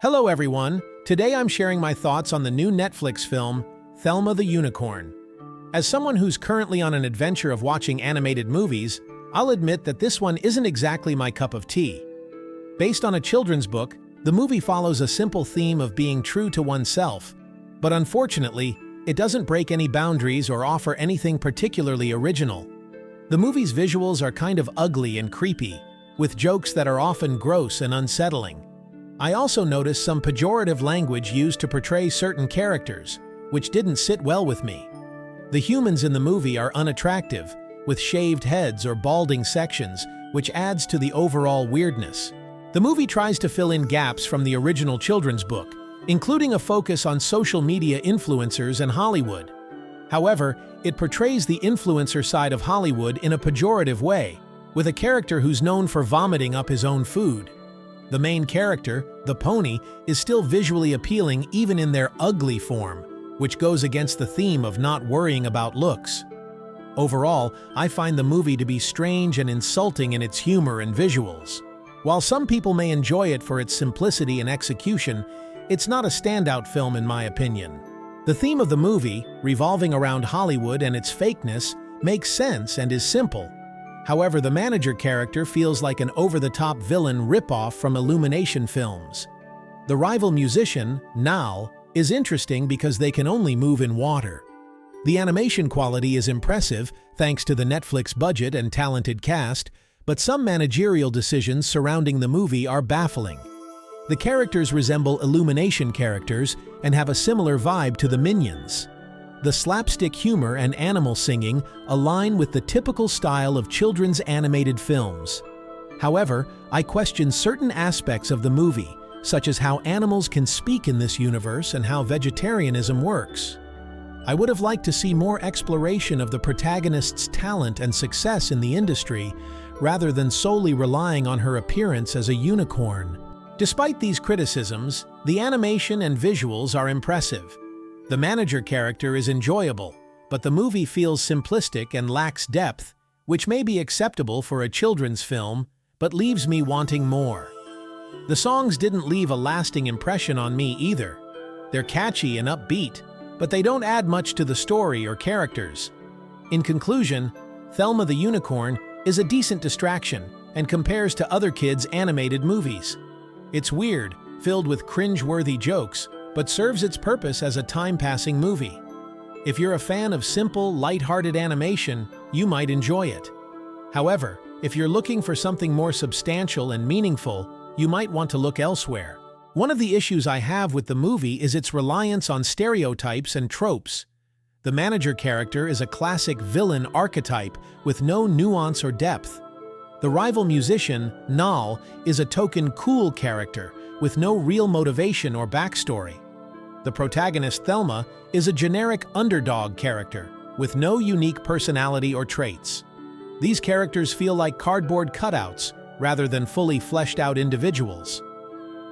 Hello everyone, today I'm sharing my thoughts on the new Netflix film, Thelma the Unicorn. As someone who's currently on an adventure of watching animated movies, I'll admit that this one isn't exactly my cup of tea. Based on a children's book, the movie follows a simple theme of being true to oneself, but unfortunately, it doesn't break any boundaries or offer anything particularly original. The movie's visuals are kind of ugly and creepy, with jokes that are often gross and unsettling. I also noticed some pejorative language used to portray certain characters, which didn't sit well with me. The humans in the movie are unattractive, with shaved heads or balding sections, which adds to the overall weirdness. The movie tries to fill in gaps from the original children's book, including a focus on social media influencers and Hollywood. However, it portrays the influencer side of Hollywood in a pejorative way, with a character who's known for vomiting up his own food. The main character, the pony, is still visually appealing even in their ugly form, which goes against the theme of not worrying about looks. Overall, I find the movie to be strange and insulting in its humor and visuals. While some people may enjoy it for its simplicity and execution, it's not a standout film in my opinion. The theme of the movie, revolving around Hollywood and its fakeness, makes sense and is simple. However, the manager character feels like an over-the-top villain ripoff from Illumination films. The rival musician, Nal, is interesting because they can only move in water. The animation quality is impressive thanks to the Netflix budget and talented cast, but some managerial decisions surrounding the movie are baffling. The characters resemble Illumination characters and have a similar vibe to the Minions. The slapstick humor and animal singing align with the typical style of children's animated films. However, I question certain aspects of the movie, such as how animals can speak in this universe and how vegetarianism works. I would have liked to see more exploration of the protagonist's talent and success in the industry, rather than solely relying on her appearance as a unicorn. Despite these criticisms, the animation and visuals are impressive. The manager character is enjoyable, but the movie feels simplistic and lacks depth, which may be acceptable for a children's film, but leaves me wanting more. The songs didn't leave a lasting impression on me either. They're catchy and upbeat, but they don't add much to the story or characters. In conclusion, Thelma the Unicorn is a decent distraction and compares to other kids' animated movies. It's weird, filled with cringe-worthy jokes, but serves its purpose as a time-passing movie. If you're a fan of simple, light-hearted animation, you might enjoy it. However, if you're looking for something more substantial and meaningful, you might want to look elsewhere. One of the issues I have with the movie is its reliance on stereotypes and tropes. The manager character is a classic villain archetype with no nuance or depth. The rival musician, Nal, is a token cool character with no real motivation or backstory. The protagonist, Thelma, is a generic underdog character with no unique personality or traits. These characters feel like cardboard cutouts rather than fully fleshed out individuals.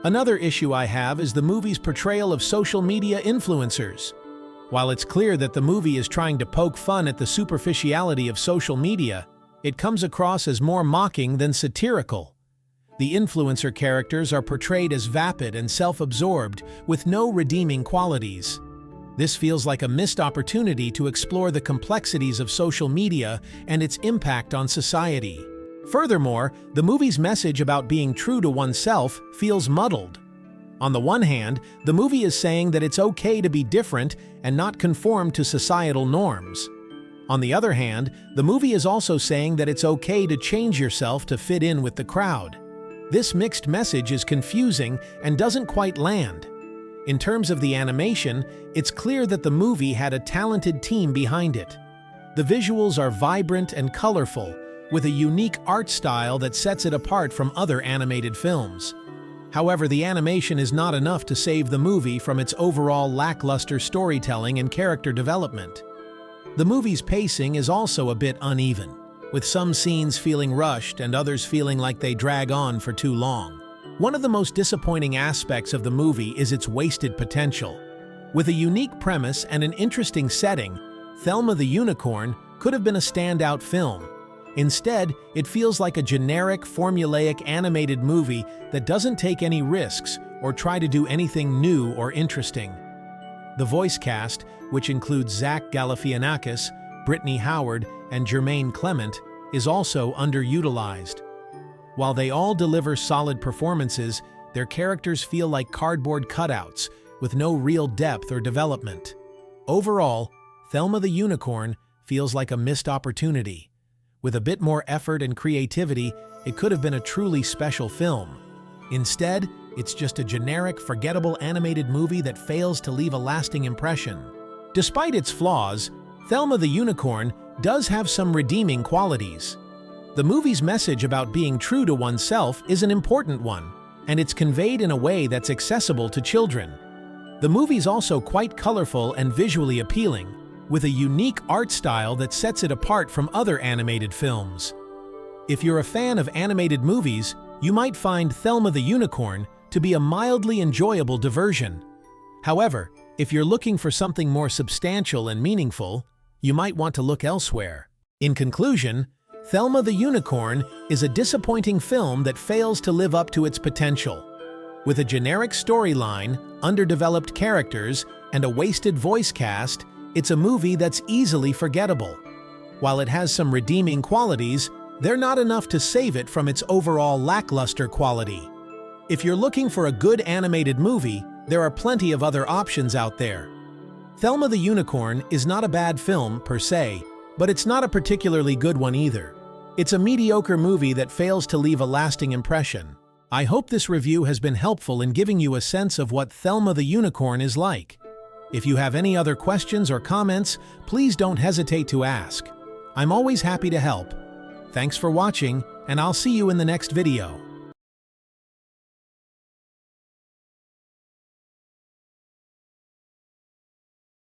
Another issue I have is the movie's portrayal of social media influencers. While it's clear that the movie is trying to poke fun at the superficiality of social media, it comes across as more mocking than satirical. The influencer characters are portrayed as vapid and self-absorbed, with no redeeming qualities. This feels like a missed opportunity to explore the complexities of social media and its impact on society. Furthermore, the movie's message about being true to oneself feels muddled. On the one hand, the movie is saying that it's okay to be different and not conform to societal norms. On the other hand, the movie is also saying that it's okay to change yourself to fit in with the crowd. This mixed message is confusing and doesn't quite land. In terms of the animation, it's clear that the movie had a talented team behind it. The visuals are vibrant and colorful, with a unique art style that sets it apart from other animated films. However, the animation is not enough to save the movie from its overall lackluster storytelling and character development. The movie's pacing is also a bit uneven, with some scenes feeling rushed and others feeling like they drag on for too long. One of the most disappointing aspects of the movie is its wasted potential. With a unique premise and an interesting setting, Thelma the Unicorn could have been a standout film. Instead, it feels like a generic, formulaic animated movie that doesn't take any risks or try to do anything new or interesting. The voice cast, which includes Zach Galifianakis, Brittany Howard, and Jermaine Clement, is also underutilized. While they all deliver solid performances, their characters feel like cardboard cutouts with no real depth or development. Overall, Thelma the Unicorn feels like a missed opportunity. With a bit more effort and creativity, it could have been a truly special film. Instead, it's just a generic, forgettable animated movie that fails to leave a lasting impression. Despite its flaws, Thelma the Unicorn does have some redeeming qualities. The movie's message about being true to oneself is an important one, and it's conveyed in a way that's accessible to children. The movie's also quite colorful and visually appealing, with a unique art style that sets it apart from other animated films. If you're a fan of animated movies, you might find Thelma the Unicorn to be a mildly enjoyable diversion. However, if you're looking for something more substantial and meaningful, you might want to look elsewhere. In conclusion, Thelma the Unicorn is a disappointing film that fails to live up to its potential. With a generic storyline, underdeveloped characters, and a wasted voice cast, it's a movie that's easily forgettable. While it has some redeeming qualities, they're not enough to save it from its overall lackluster quality. If you're looking for a good animated movie, there are plenty of other options out there. Thelma the Unicorn is not a bad film per se, but it's not a particularly good one either. It's a mediocre movie that fails to leave a lasting impression. I hope this review has been helpful in giving you a sense of what Thelma the Unicorn is like. If you have any other questions or comments, please don't hesitate to ask. I'm always happy to help. Thanks for watching, and I'll see you in the next video.